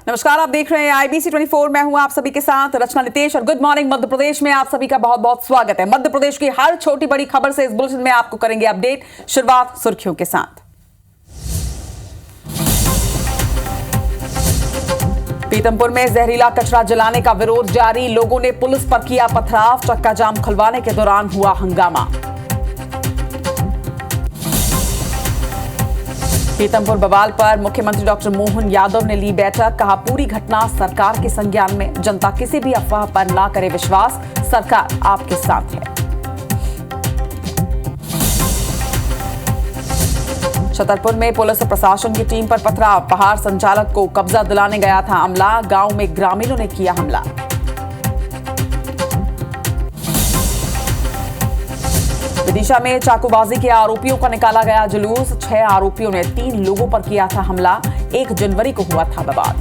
नमस्कार, आप देख रहे हैं IBC 24। मैं हूं आप सभी के साथ रचना नितेश और गुड मॉर्निंग मध्य प्रदेश में आप सभी का बहुत बहुत स्वागत है। मध्य प्रदेश की हर छोटी बड़ी खबर से इस बुलेटिन में आपको करेंगे अपडेट। शुरुआत सुर्खियों के साथ। पीतमपुर में जहरीला कचरा जलाने का विरोध जारी, लोगों ने पुलिस पर किया पथराव, चक्का जाम खुलवाने के दौरान हुआ हंगामा। पीतमपुर बवाल पर मुख्यमंत्री डॉक्टर मोहन यादव ने ली बैठक, कहा पूरी घटना सरकार के संज्ञान में, जनता किसी भी अफवाह पर ना करे विश्वास, सरकार आपके साथ है। छतरपुर में पुलिस और प्रशासन की टीम पर पथराव, पहाड़ संचालक को कब्जा दिलाने गया था अमला, गांव में ग्रामीणों ने किया हमला। विदिशा में चाकूबाजी के आरोपियों का निकाला गया जुलूस, 6 आरोपियों ने 3 लोगों पर किया था हमला, 1 जनवरी को हुआ था विवाद।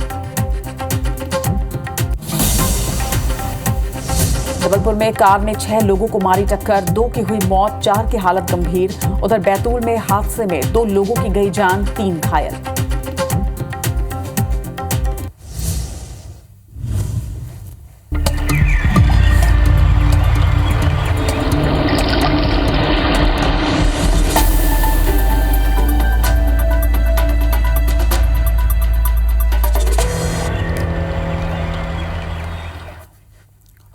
जबलपुर में कार ने 6 लोगों को मारी टक्कर, 2 की हुई मौत, 4 की हालत गंभीर। उधर बैतूल में हादसे में 2 लोगों की गई जान, 3 घायल।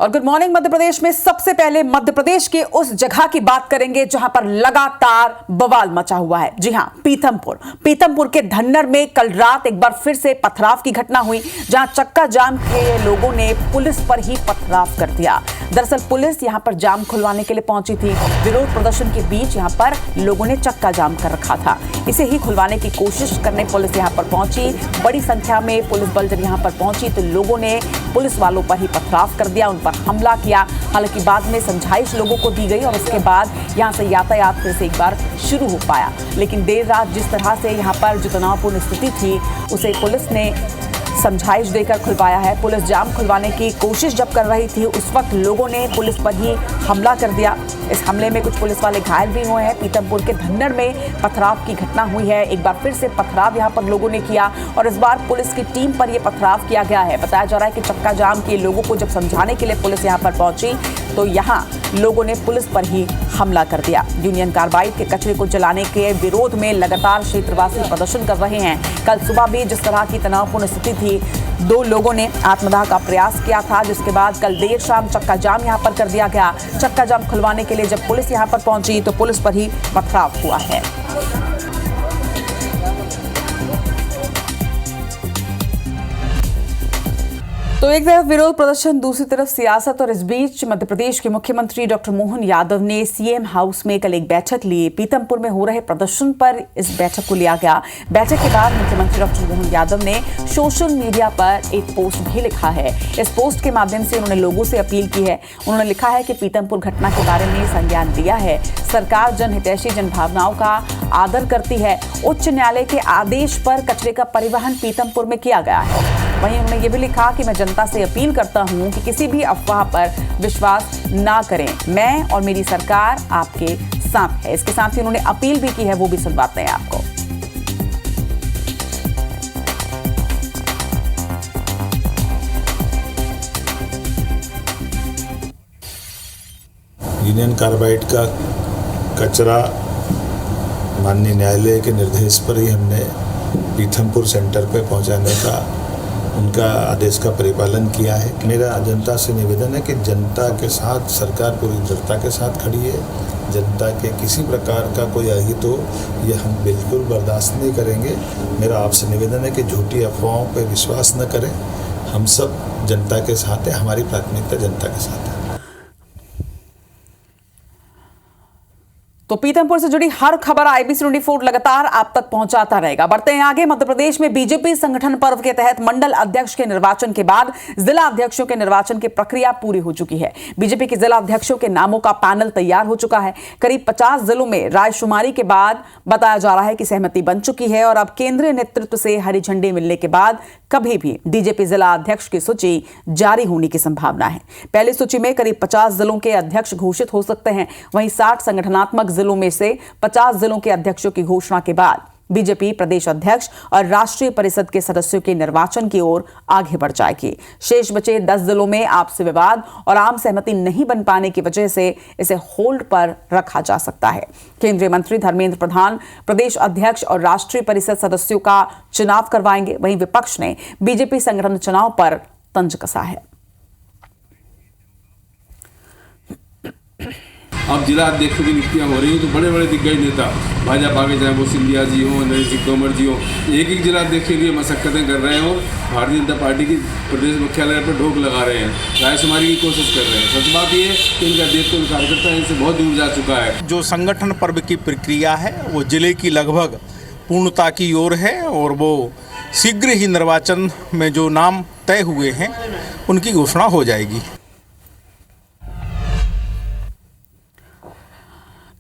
और गुड मॉर्निंग मध्य प्रदेश में सबसे पहले मध्य प्रदेश के उस जगह की बात करेंगे जहां पर लगातार बवाल मचा हुआ है। जी हां, पीतमपुर के धन्नर में कल रात एक बार फिर से पथराव की घटना हुई, जहां चक्का जाम के लोगों ने पुलिस पर ही पथराव कर दिया। दरअसल पुलिस यहां पर जाम खुलवाने के लिए पहुंची थी। विरोध प्रदर्शन के बीच यहां पर लोगों ने चक्का जाम कर रखा था, इसे ही खुलवाने की कोशिश करने पुलिस यहां पर पहुंची। बड़ी संख्या में पुलिस बल जब यहां पर पहुंची तो लोगों ने पुलिस वालों पर ही पथराव कर दिया, उन पर हमला किया। हालांकि बाद में समझाइश लोगों को दी गई और उसके बाद यहां से यातायात फिर से एक बार शुरू हो पाया। लेकिन देर रात जिस तरह से यहां पर जो तनावपूर्ण स्थिति थी उसे पुलिस ने समझाइश देकर खुलवाया है। पुलिस जाम खुलवाने की कोशिश जब कर रही थी उस वक्त लोगों ने पुलिस पर ही हमला कर दिया। इस हमले में कुछ पुलिस वाले घायल भी हुए हैं। पीतमपुर के धन्नर में पथराव की घटना हुई है, एक बार फिर से पथराव यहां पर लोगों ने किया और इस बार पुलिस की टीम पर यह पथराव किया गया है। बताया जा रहा है कि चक्का जाम के लोगों को जब समझाने के लिए पुलिस यहां पर पहुंची तो यहां लोगों ने पुलिस पर ही हमला कर दिया। यूनियन कार्बाइड के कचरे को जलाने के विरोध में लगातार क्षेत्रवासी प्रदर्शन कर रहे हैं। कल सुबह भी जिस तरह की तनावपूर्ण स्थिति थी, 2 लोगों ने आत्मदाह का प्रयास किया था, जिसके बाद कल देर शाम चक्का जाम यहां पर कर दिया गया। चक्का जाम खुलवाने के लिए जब पुलिस यहां पर पहुंची तो पुलिस पर ही पथराव हुआ है। तो एक तरफ विरोध प्रदर्शन, दूसरी तरफ सियासत, और इस बीच मध्य प्रदेश के मुख्यमंत्री डॉक्टर मोहन यादव ने सीएम हाउस में कल एक बैठक ली। पीतमपुर में हो रहे प्रदर्शन पर इस बैठक को लिया गया। बैठक के बाद मुख्यमंत्री डॉक्टर मोहन यादव ने सोशल मीडिया पर एक पोस्ट भी लिखा है। इस पोस्ट के माध्यम से उन्होंने लोगों से अपील की है। उन्होंने लिखा है कि पीतमपुर घटना के बारे में संज्ञान लिया है, सरकार जनहितैषी जनभावनाओं का आदर करती है। उच्च न्यायालय के आदेश पर कचरे का परिवहन पीतमपुर में किया गया है। वहीं उन्होंने ये भी लिखा कि मैं जनता से अपील करता हूं कि किसी भी अफवाह पर विश्वास ना करें, मैं और मेरी सरकार आपके साथ है। इसके साथ ही उन्होंने अपील भी की है, वो भी सुनवाते हैं आपको। यूनियन कार्बाइड का कचरा माननीय न्यायालय के निर्देश पर ही हमने पीतमपुर सेंटर पे पहुंचाने का उनका आदेश का परिपालन किया है। मेरा जनता से निवेदन है कि जनता के साथ सरकार पूरी जनता के साथ खड़ी है। जनता के किसी प्रकार का कोई अहित हो ये हम बिल्कुल बर्दाश्त नहीं करेंगे। मेरा आपसे निवेदन है कि झूठी अफवाहों पर विश्वास न करें। हम सब जनता के साथ हैं, हमारी प्राथमिकता जनता के साथ है। तो पीतमपुर से जुड़ी हर खबर IBC 24 लगातार आप तक पहुंचाता रहेगा। बढ़ते हैं आगे। मध्य प्रदेश में बीजेपी संगठन पर्व के तहत मंडल अध्यक्ष के निर्वाचन के बाद जिला अध्यक्षों के निर्वाचन की प्रक्रिया पूरी हो चुकी है। बीजेपी के जिला अध्यक्षों के नामों का पैनल तैयार हो चुका है। करीब 50 जिलों में रायशुमारी के बाद बताया जा रहा है कि सहमति बन चुकी है और अब केंद्रीय नेतृत्व से हरी झंडी मिलने के बाद कभी भी डीजेपी जिला अध्यक्ष की सूची जारी होने की संभावना है। पहली सूची में करीब 50 जिलों के अध्यक्ष घोषित हो सकते हैं। वहीं 60 संगठनात्मक जिलों में से 50 जिलों के अध्यक्षों की घोषणा के बाद बीजेपी प्रदेश अध्यक्ष और राष्ट्रीय परिषद के सदस्यों के निर्वाचन की ओर आगे बढ़ जाएगी। शेष बचे 10 जिलों में आपसी विवाद और आम सहमति नहीं बन पाने की वजह से इसे होल्ड पर रखा जा सकता है। केंद्रीय मंत्री धर्मेंद्र प्रधान प्रदेश अध्यक्ष और राष्ट्रीय परिषद सदस्यों का चुनाव करवाएंगे। वहीं विपक्ष ने बीजेपी संगठन चुनाव पर तंज कसा है। अब जिला अध्यक्षों की नियुक्तियां हो रही हैं तो बड़े बड़े दिग्गज नेता भाजपा के, चाहे वो सिंधिया जी हों, नरेंद्र सिंह तोमर जी हों, एक एक जिला अध्यक्ष के लिए मशक्कतें कर रहे हैं और भारतीय जनता पार्टी की प्रदेश मुख्यालय पर ढोक लगा रहे हैं, रायशुमारी की कोशिश कर रहे हैं। सच बात ये है कि इनका देश को कार्यकर्ता इनसे बहुत दूर जा चुका है। जो संगठन पर्व की प्रक्रिया है वो जिले की लगभग पूर्णता की ओर है और वो शीघ्र ही निर्वाचन में जो नाम तय हुए हैं उनकी घोषणा हो जाएगी।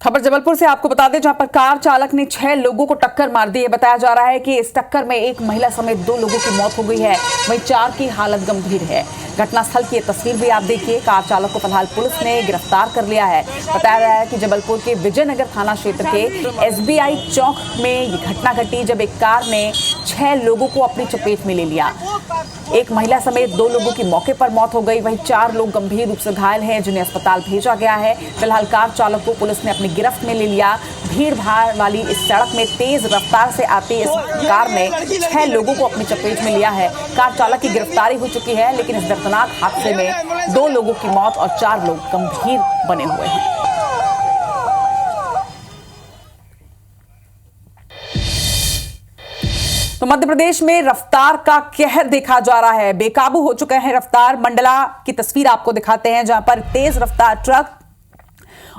खबर जबलपुर से आपको बता दें, जहां पर कार चालक ने 6 लोगों को टक्कर मार दी है। बताया जा रहा है कि इस टक्कर में एक महिला समेत 2 लोगों की मौत हो गई है, वहीं 4 की हालत गंभीर है। घटनास्थल की तस्वीर भी आप देखिए। कार चालक को फिलहाल पुलिस ने गिरफ्तार कर लिया है। बताया गया है कि जबलपुर के विजयनगर थाना क्षेत्र के SBI चौक में ये घटना घटी, जब एक कार ने 6 लोगों को अपनी चपेट में ले लिया। एक महिला समेत 2 लोगों की मौके पर मौत हो गई, वहीं 4 लोग गंभीर रूप से घायल हैं, जिन्हें अस्पताल भेजा गया है। फिलहाल कार चालक को पुलिस ने अपनी गिरफ्त में ले लिया। भीड़ भाड़ वाली इस सड़क में तेज रफ्तार से आती इस कार ने 6 लोगों को अपनी चपेट में लिया है। कार चालक की गिरफ्तारी हो चुकी है, लेकिन इस दर्दनाक हादसे में 2 लोगों की मौत और 4 लोग गंभीर बने हुए हैं। तो मध्य प्रदेश में रफ्तार का कहर देखा जा रहा है। बेकाबू हो चुके हैं रफ्तार। मंडला की तस्वीर आपको दिखाते हैं, जहां पर तेज रफ्तार ट्रक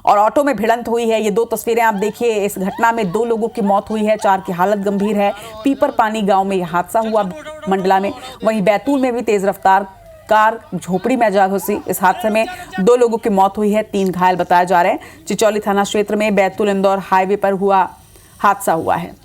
और ऑटो में भिड़ंत हुई है। ये 2 तस्वीरें आप देखिए। इस घटना में 2 लोगों की मौत हुई है, 4 की हालत गंभीर है। पीपर पानी गांव में यह हादसा हुआ मंडला में। वहीं बैतूल में भी तेज रफ्तार कार झोपड़ी में जा घुसी। इस हादसे में 2 लोगों की मौत हुई है, 3 घायल बताए जा रहे हैं। चिचौली थाना क्षेत्र में बैतूल इंदौर हाईवे पर हुआ हादसा हुआ है।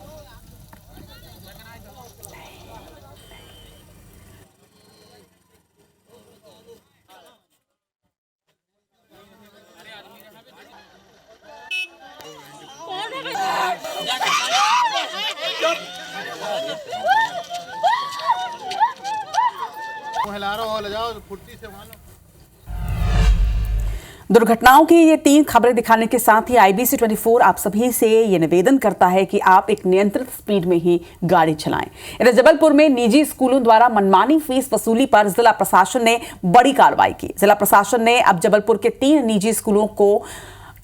दुर्घटनाओं की ये 3 खबरें दिखाने के साथ ही IBC 24 आप सभी से ये निवेदन करता है कि आप एक नियंत्रित स्पीड में ही गाड़ी चलाएं। इधर जबलपुर में निजी स्कूलों द्वारा मनमानी फीस वसूली पर जिला प्रशासन ने बड़ी कार्रवाई की। जिला प्रशासन ने अब जबलपुर के 3 निजी स्कूलों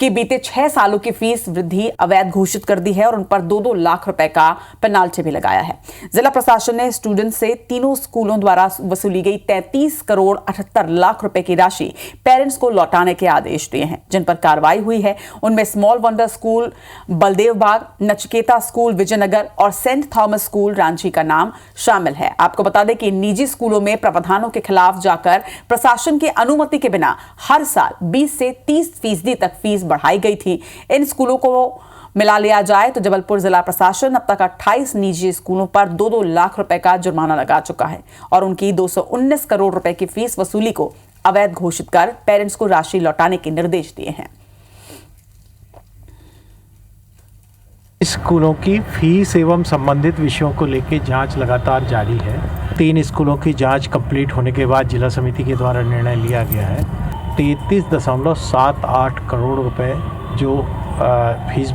की बीते 6 सालों की फीस वृद्धि अवैध घोषित कर दी है और उन पर 2-2 लाख रुपए का पेनाल्टी भी लगाया है। जिला प्रशासन ने स्टूडेंट से तीनों स्कूलों द्वारा वसूली गई 33 करोड़ 78 लाख रुपए की राशि पेरेंट्स को लौटाने के आदेश दिए हैं, जिन पर कार्रवाई हुई है। उनमें स्मॉल वंडर स्कूल बलदेव बाग, नचिकेता स्कूल विजयनगर और सेंट थॉमस स्कूल रांची का नाम शामिल है। आपको बता दें कि निजी स्कूलों में प्रावधानों के खिलाफ जाकर प्रशासन की अनुमति के बिना हर साल 20 से 30% तक फीस बढ़ाई गई थी। इन स्कूलों को मिला लिया जाए तो जबलपुर जिला प्रशासन अब तक 28 निजी स्कूलों पर 2-2 लाख रुपए का जुर्माना लगा चुका है और उनकी 219 करोड़ रुपए की फीस वसूली को अवैध घोषित कर पेरेंट्स को राशि लौटाने के निर्देश दिए हैं। स्कूलों की फीस एवं संबंधित विषयों को लेकर जांच लगातार जारी है। 3 स्कूलों की जांच कंप्लीट होने के बाद जिला समिति के द्वारा निर्णय लिया गया है 33.78 करोड़ रुपए जो फीस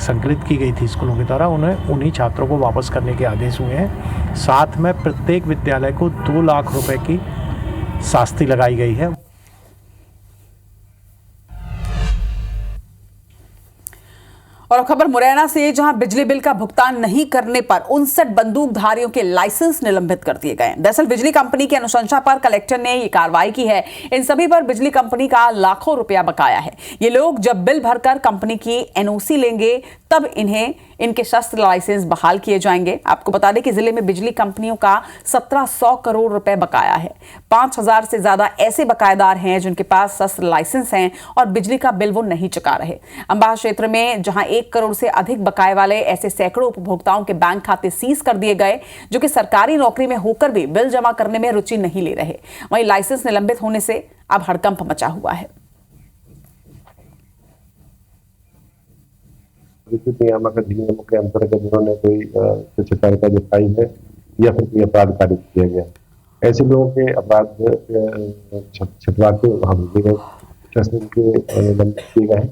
संकलित की गई थी स्कूलों के द्वारा उन्हीं छात्रों को वापस करने के आदेश हुए हैं। साथ में प्रत्येक विद्यालय को 2 लाख रुपए की शास्ति लगाई गई है। और खबर मुरैना से, जहां बिजली बिल का भुगतान नहीं करने पर 59 बंदूकधारियों के लाइसेंस निलंबित कर दिए गए। दरअसल बिजली कंपनी की अनुशंसा पर कलेक्टर ने ये कार्रवाई की है। इन सभी पर बिजली कंपनी का लाखों रुपया बकाया है। ये लोग जब बिल भरकर कंपनी की NOC लेंगे तब इन्हें इनके शस्त्र लाइसेंस बहाल किए जाएंगे। आपको बता दें कि जिले में बिजली कंपनियों का 1700 करोड़ रुपए बकाया है। 5000 से ज्यादा ऐसे बकायेदार हैं जिनके पास शस्त्र लाइसेंस हैं और बिजली का बिल वो नहीं चुका रहे। अंबाह क्षेत्र में जहां 1 करोड़ से अधिक बकाये वाले ऐसे सैकड़ों उपभोक्ताओं के बैंक खाते सीज कर दिए गए, जो कि सरकारी नौकरी में होकर भी बिल जमा करने में रुचि नहीं ले रहे। वहीं लाइसेंस निलंबित होने से अब हड़कंप मचा हुआ है। प्रदूषित नियामक अधिनियमों के अंतर्गत उन्होंने कोई स्वच्छता दिखाई है या फिर कोई अपराध कारित किया गया, ऐसे लोगों के अपराध छटवा के वहाँ भेजे गए, शस्त्र के निलंबित किए गए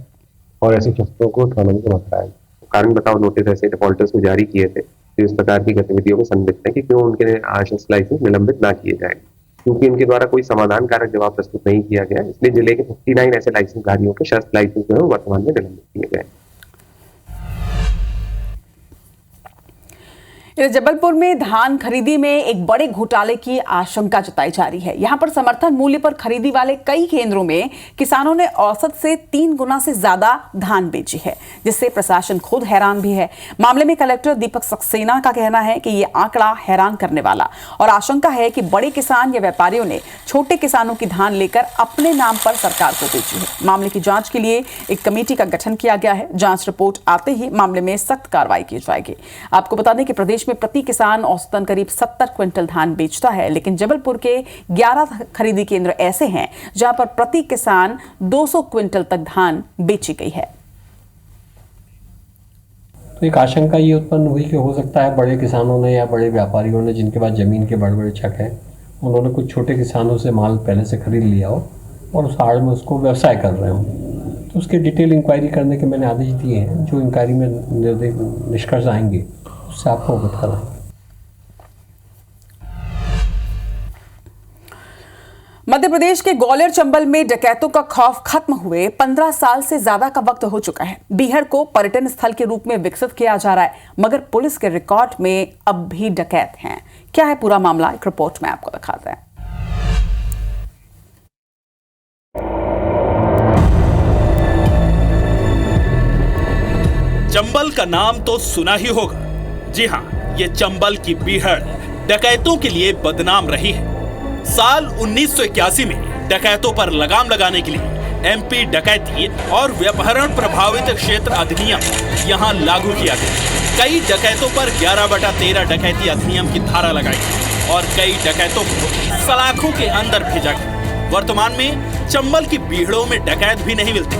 और ऐसे शस्त्रों को थानों में जमा कराया। कारण बताओ नोटिस ऐसे डिफॉल्टर्स को जारी किए थे तो इस प्रकार की गतिविधियों में संदिग्ध है कि क्यों उनके शस्त्र लाइसेंस निलंबित ना किए जाए, क्योंकि उनके द्वारा कोई समाधान कारक जवाब प्रस्तुत नहीं किया गया। इसलिए जिले के 59 ऐसे लाइसेंसधारियों के शस्त्र लाइसेंस जो है वर्तमान में निलंबित किए गए। जबलपुर में धान खरीदी में एक बड़े घोटाले की आशंका जताई जा रही है। यहां पर समर्थन मूल्य पर खरीदी वाले कई केंद्रों में किसानों ने औसत से 3 गुना से ज्यादा धान बेची है, जिससे प्रशासन खुद हैरान भी है। मामले में कलेक्टर दीपक सक्सेना का कहना है कि यह आंकड़ा हैरान करने वाला और आशंका है कि बड़े किसान या व्यापारियों ने छोटे किसानों की धान लेकर अपने नाम पर सरकार को बेची है। मामले की जांच के लिए एक कमेटी का गठन किया गया है। जांच रिपोर्ट आते ही मामले में सख्त कार्रवाई की जाएगी। आपको बता दें कि प्रदेश में प्रति किसान औसतन करीब 70 क्विंटल धान बेचता है, लेकिन जबलपुर के 11 खरीदी केंद्र ऐसे हैं जहां पर प्रति किसान 200 क्विंटल तक धान बेची गई है। तो एक आशंका ये उत्पन्न हुई कि हो सकता है बड़े किसानों ने या बड़े व्यापारियों ने, जिनके पास जमीन के बड़े बड़े छक हैं, उन्होंने कुछ छोटे किसानों से माल पहले से खरीद लिया हो और उस आड़ में उसको व्यवसाय कर रहे हो। तो उसकी डिटेल इंक्वायरी करने के मैंने आदेश दिए हैं। जो इंक्वायरी में निष्कर्ष आएंगे उससे आपको अवगत कराएंगे। मध्य प्रदेश के ग्वालियर चंबल में डकैतों का खौफ खत्म हुए 15 साल से ज्यादा का वक्त हो चुका है। बीहड़ को पर्यटन स्थल के रूप में विकसित किया जा रहा है, मगर पुलिस के रिकॉर्ड में अब भी डकैत हैं। क्या है पूरा मामला, एक रिपोर्ट में आपको दिखाते हैं। चंबल का नाम तो सुना ही होगा। जी हाँ, ये चंबल की बीहड़ डकैतों के लिए बदनाम रही है। साल 1981 में डकैतों पर लगाम लगाने के लिए एमपी डकैती और व्यपहरण प्रभावित क्षेत्र अधिनियम यहाँ लागू किया गया। कई डकैतों पर 11/13 डकैती अधिनियम की धारा लगाई और कई डकैतों को सलाखों के अंदर भेजा गया। वर्तमान में चंबल की बीहड़ों में डकैत भी नहीं मिलते,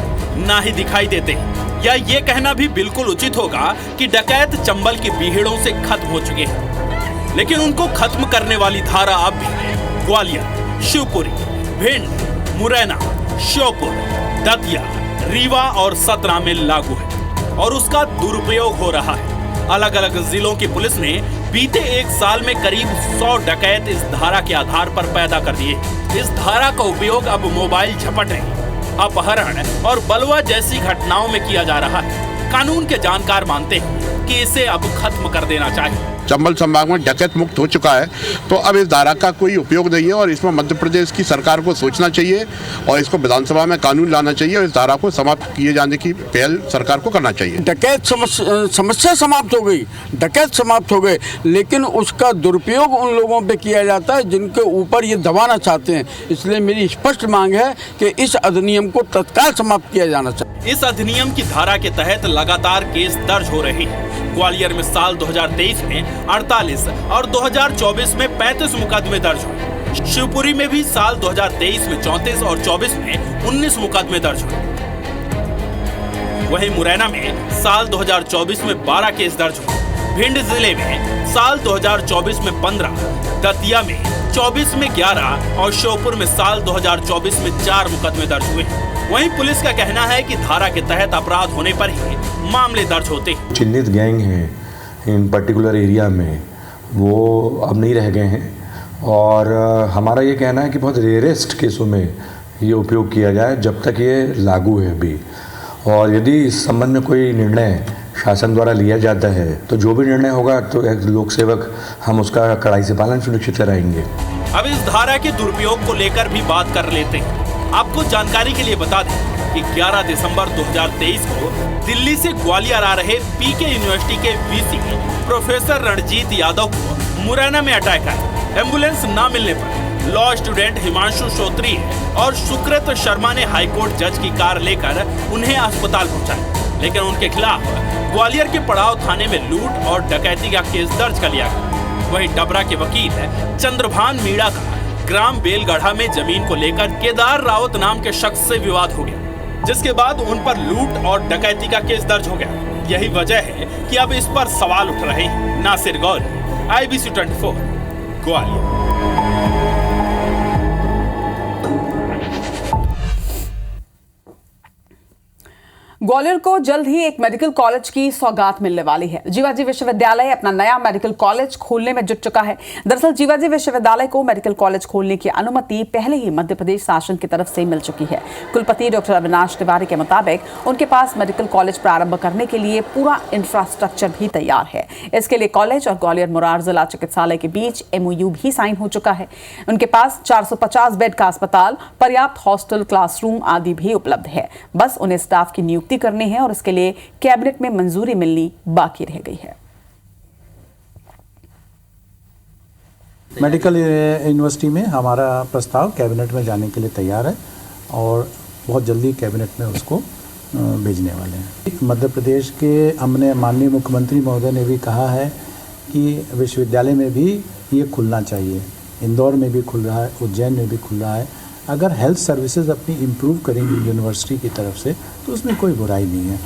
ना ही दिखाई देते। या ये कहना भी बिल्कुल उचित होगा कि डकैत चंबल की बीहड़ों से खत्म हो चुके हैं। लेकिन उनको खत्म करने वाली धारा अब भी ग्वालियर, शिवपुरी, भिंड, मुरैना, श्योपुर, दतिया, रीवा और सतना में लागू है और उसका दुरुपयोग हो रहा है। अलग अलग जिलों की पुलिस ने बीते एक साल में करीब 100 डकैत इस धारा के आधार पर पैदा कर दिए। इस धारा का उपयोग अब मोबाइल झपटने, अपहरण और बलवा जैसी घटनाओं में किया जा रहा है। कानून के जानकार मानते हैं कि इसे अब खत्म कर देना चाहिए। चंबल संभाग में डकैत मुक्त हो चुका है, तो अब इस धारा का कोई उपयोग नहीं है और इसमें मध्य प्रदेश की सरकार को सोचना चाहिए और इसको विधानसभा में कानून लाना चाहिए और इस धारा को समाप्त किए जाने की पहल सरकार को करना चाहिए। डकैत समस्या समाप्त हो गई, डकैत समाप्त हो गए, लेकिन उसका दुरुपयोग उन लोगों पे किया जाता है जिनके ऊपर ये दबाना चाहते हैं। इसलिए मेरी स्पष्ट मांग है कि इस अधिनियम को तत्काल समाप्त किया जाना चाहिए। इस अधिनियम की धारा के तहत लगातार केस दर्ज हो रहे हैं। ग्वालियर में साल 2023 में 48 और 2024 में 35 मुकदमे दर्ज हुए। शिवपुरी में भी साल 2023 में 34 और 24 में 19 मुकदमे दर्ज हुए। वहीं मुरैना में साल 2024 में 12 केस दर्ज हुए। भिंड जिले में साल 2024 में 15, दतिया में 24 में 11 और श्योपुर में साल 2024 में 4 मुकदमे दर्ज हुए। वहीं पुलिस का कहना है कि धारा के तहत अपराध होने पर ही मामले दर्ज होते हैं। चिन्हित गैंग हैं इन पर्टिकुलर एरिया में, वो अब नहीं रह गए हैं और हमारा ये कहना है कि बहुत रेयरेस्ट केसों में ये उपयोग किया जाए जब तक ये लागू है अभी। और यदि इस संबंध में कोई निर्णय शासन द्वारा लिया जाता है तो जो भी निर्णय होगा तो एक लोक सेवक हम उसका कड़ाई से पालन सुनिश्चित कराएंगे। अब इस धारा के दुरुपयोग को लेकर भी बात कर लेते हैं। आपको जानकारी के लिए बता दें कि 11 दिसंबर 2023 को दिल्ली से ग्वालियर आ रहे पीके यूनिवर्सिटी के वीसी प्रोफेसर रणजीत यादव को मुरैना में अटैक आया। एम्बुलेंस न मिलने पर लॉ स्टूडेंट हिमांशु श्रोत्रिय और सुकृत शर्मा ने हाईकोर्ट जज की कार लेकर उन्हें अस्पताल पहुंचाया, लेकिन उनके खिलाफ ग्वालियर के पड़ाव थाने में लूट और डकैती का केस दर्ज कर लिया गया। वहीं डबरा के वकील चंद्रभान मीणा का ग्राम बेलगढ़ा में जमीन को लेकर केदार रावत नाम के शख्स से विवाद हो गया, जिसके बाद उन पर लूट और डकैती का केस दर्ज हो गया। यही वजह है कि अब इस पर सवाल उठ रहे हैं। नासिर गौरी, IBC 24, ग्वालियर। ग्वालियर को जल्द ही एक मेडिकल कॉलेज की सौगात मिलने वाली है। जीवाजी विश्वविद्यालय अपना नया मेडिकल कॉलेज खोलने में जुट चुका है। दरअसल जीवाजी विश्वविद्यालय को मेडिकल कॉलेज खोलने की अनुमति पहले ही मध्य प्रदेश शासन की तरफ से मिल चुकी है। कुलपति डॉक्टर अविनाश तिवारी के मुताबिक उनके पास मेडिकल कॉलेज प्रारंभ करने के लिए पूरा इंफ्रास्ट्रक्चर भी तैयार है। इसके लिए कॉलेज और ग्वालियर मुरार जिला चिकित्सालय के बीच MOU भी साइन हो चुका है। उनके पास 450 बेड का अस्पताल, पर्याप्त हॉस्टल, क्लासरूम आदि भी उपलब्ध है। बस उन्हें स्टाफ की नियुक्ति करनी है और इसके लिए कैबिनेट में मंजूरी मिलनी बाकी रह गई है। मेडिकल यूनिवर्सिटी में हमारा प्रस्ताव कैबिनेट में जाने के लिए तैयार है और बहुत जल्दी कैबिनेट में उसको भेजने वाले हैं। मध्य प्रदेश के हमने माननीय मुख्यमंत्री महोदय ने भी कहा है कि विश्वविद्यालय में भी ये खुलना चाहिए। इंदौर में भी खुल रहा है, उज्जैन में भी खुल रहा है। अगर हेल्थ सर्विसेज अपनी इम्प्रूव करेंगी यूनिवर्सिटी की तरफ से तो उसमें कोई बुराई नहीं है।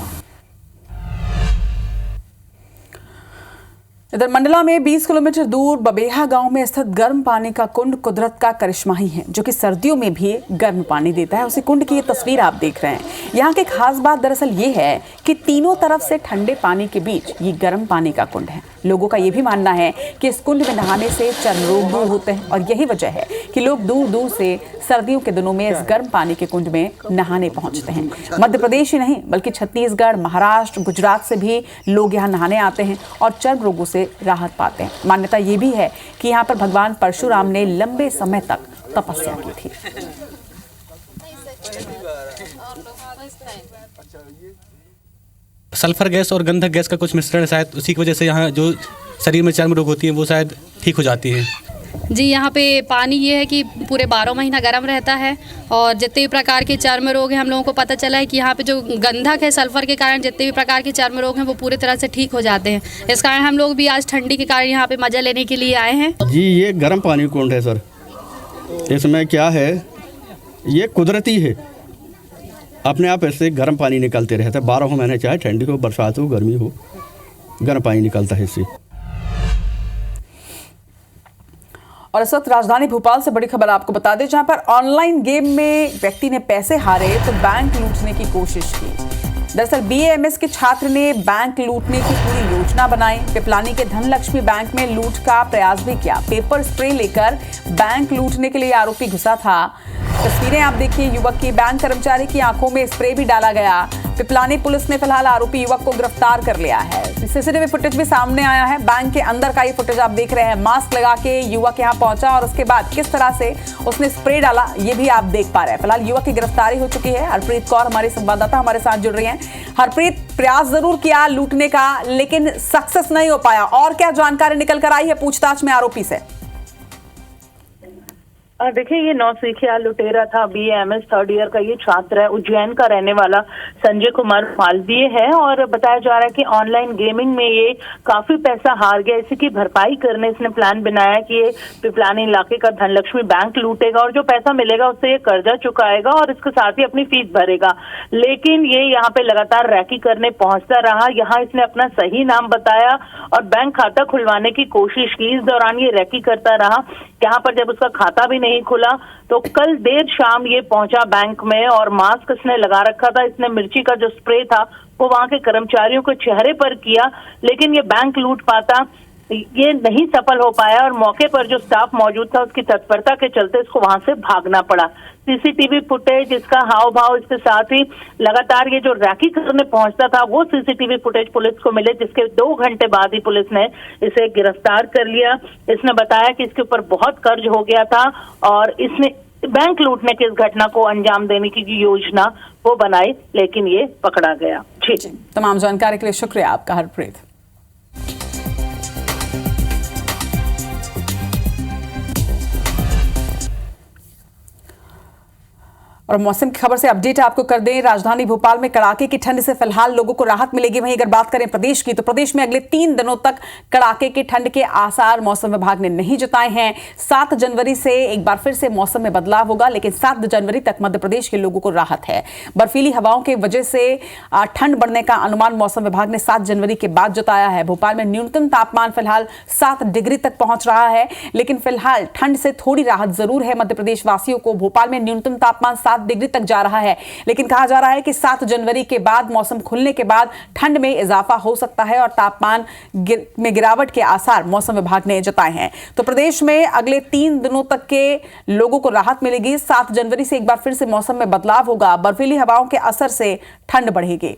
इधर मंडला में 20 किलोमीटर दूर बबेहा गांव में स्थित गर्म पानी का कुंड कुदरत का करिश्मा ही है, जो कि सर्दियों में भी गर्म पानी देता है। उसी कुंड की ये तस्वीर आप देख रहे हैं। यहाँ की खास बात दरअसल ये है कि तीनों तरफ से ठंडे पानी के बीच ये गर्म पानी का कुंड है। लोगों का ये भी मानना है कि इस कुंड में नहाने से चर्म रोग दूर होते हैं और यही वजह है कि लोग दूर दूर से सर्दियों के दिनों में इस गर्म पानी के कुंड में नहाने पहुंचते हैं। मध्य प्रदेश ही नहीं बल्कि छत्तीसगढ़, महाराष्ट्र, गुजरात से भी लोग यहाँ नहाने आते हैं और चर्म रोगों से राहत पाते हैं। मान्यता ये भी है कि यहाँ पर भगवान परशुराम ने लंबे समय तक तपस्या की थी। सल्फर गैस और गंधक गैस का कुछ मिश्रण है, शायद उसी की वजह से यहाँ जो शरीर में चर्म रोग होती है वो शायद ठीक हो जाती है। जी, यहाँ पे पानी ये है कि पूरे 12 महीना गर्म रहता है और जितने भी प्रकार के चर्म रोग हैं हम लोगों को पता चला है कि यहाँ पे जो गंधक है सल्फर के कारण जितने भी प्रकार के चर्म रोग हैं वो पूरी तरह से ठीक हो जाते हैं। इस कारण हम लोग भी आज ठंडी के कारण यहाँ पे मज़ा लेने के लिए आए हैं। जी, ये गर्म पानी कुंड है सर। इसमें क्या है, ये कुदरती है, अपने आप ऐसे गर्म पानी निकलते रहता है 12 महीने, चाहे ठंडी हो, बरसात हो, गर्मी हो, गर्म पानी निकलता है इससे। और इस वक्त राजधानी भोपाल से बड़ी खबर आपको बता दें, जहां पर ऑनलाइन गेम में व्यक्ति ने पैसे हारे तो बैंक लूटने की कोशिश की। दरअसल BAMS के छात्र ने बैंक लूटने की पूरी योजना बनाई। पिपलानी के धनलक्ष्मी बैंक में लूट का प्रयास भी किया। पेपर स्प्रे लेकर बैंक लूटने के लिए आरोपी घुसा था। तस्वीरें आप देखिए, युवक की बैंक कर्मचारी की आंखों में स्प्रे भी डाला गया। पिपलानी पुलिस ने फिलहाल आरोपी युवक को गिरफ्तार कर लिया है। CCTV फुटेज भी सामने आया है। बैंक के अंदर का ये फुटेज आप देख रहे हैं। मास्क लगा के युवक यहाँ पहुंचा और उसके बाद किस तरह से उसने स्प्रे डाला ये भी आप देख पा रहे हैं। फिलहाल युवक की गिरफ्तारी हो चुकी है। हरप्रीत कौर हमारी संवाददाता हमारे साथ जुड़ रही हैं। हरप्रीत, प्रयास जरूर किया लूटने का लेकिन सक्सेस नहीं हो पाया, और क्या जानकारी निकल कर आई है पूछताछ में आरोपी से? देखिए, ये नौसिखिया लुटेरा था। BAMS 3rd ईयर का ये छात्र है। उज्जैन का रहने वाला संजय कुमार मालवीय है और बताया जा रहा है कि ऑनलाइन गेमिंग में ये काफी पैसा हार गया। इसी की भरपाई करने इसने प्लान बनाया कि ये पिपलानी इलाके का धनलक्ष्मी बैंक लूटेगा और जो पैसा मिलेगा उससे ये कर्जा चुकाएगा और इसके साथ ही अपनी फीस भरेगा। लेकिन ये यहाँ पे लगातार रैकी करने पहुंचता रहा। यहाँ इसने अपना सही नाम बताया और बैंक खाता खुलवाने की कोशिश की। इस दौरान ये रैकी करता रहा। यहाँ पर जब उसका खाता भी नहीं खुला तो कल देर शाम ये पहुंचा बैंक में और मास्क इसने लगा रखा था। इसने मिर्ची का जो स्प्रे था वो वहां के कर्मचारियों के चेहरे पर किया, लेकिन ये बैंक लूट पाता ये नहीं सफल हो पाया और मौके पर जो स्टाफ मौजूद था उसकी तत्परता के चलते इसको वहां से भागना पड़ा। CCTV फुटेज, इसका हाव भाव, इसके साथ ही लगातार ये जो रैकी करने पहुंचता था वो CCTV फुटेज पुलिस को मिले, जिसके 2 घंटे बाद ही पुलिस ने इसे गिरफ्तार कर लिया। इसने बताया कि इसके ऊपर बहुत कर्ज हो गया था और इसने बैंक लूटने की इस घटना को अंजाम देने की योजना वो बनाई, लेकिन ये पकड़ा गया। जी, तमाम जानकारी के लिए शुक्रिया आपका हरप्रीत। और मौसम की खबर से अपडेट आपको कर दें, राजधानी भोपाल में कड़ाके की ठंड से फिलहाल लोगों को राहत मिलेगी। वहीं अगर बात करें प्रदेश की, तो प्रदेश में अगले 3 दिनों तक कड़ाके की ठंड के आसार मौसम विभाग ने नहीं जताए हैं। 7 जनवरी से एक बार फिर से मौसम में बदलाव होगा, लेकिन 7 जनवरी तक मध्य प्रदेश के लोगों को राहत है। बर्फीली हवाओं की वजह से ठंड बढ़ने का अनुमान मौसम विभाग ने 7 जनवरी के बाद जताया है। भोपाल में न्यूनतम तापमान फिलहाल 7 डिग्री तक पहुंच रहा है, लेकिन फिलहाल ठंड से थोड़ी राहत जरूर है मध्य प्रदेश वासियों को। भोपाल में न्यूनतम तापमान 7 डिग्री तक जा रहा है, लेकिन कहा जा रहा है कि 7 जनवरी के बाद मौसम खुलने के बाद ठंड में इजाफा हो सकता है और तापमान में गिरावट के आसार मौसम विभाग ने जताए हैं। तो प्रदेश में अगले 3 दिनों तक के लोगों को राहत मिलेगी। 7 जनवरी से एक बार फिर से मौसम में बदलाव होगा। बर्फीली हवाओं के असर से ठंड बढ़ेगी।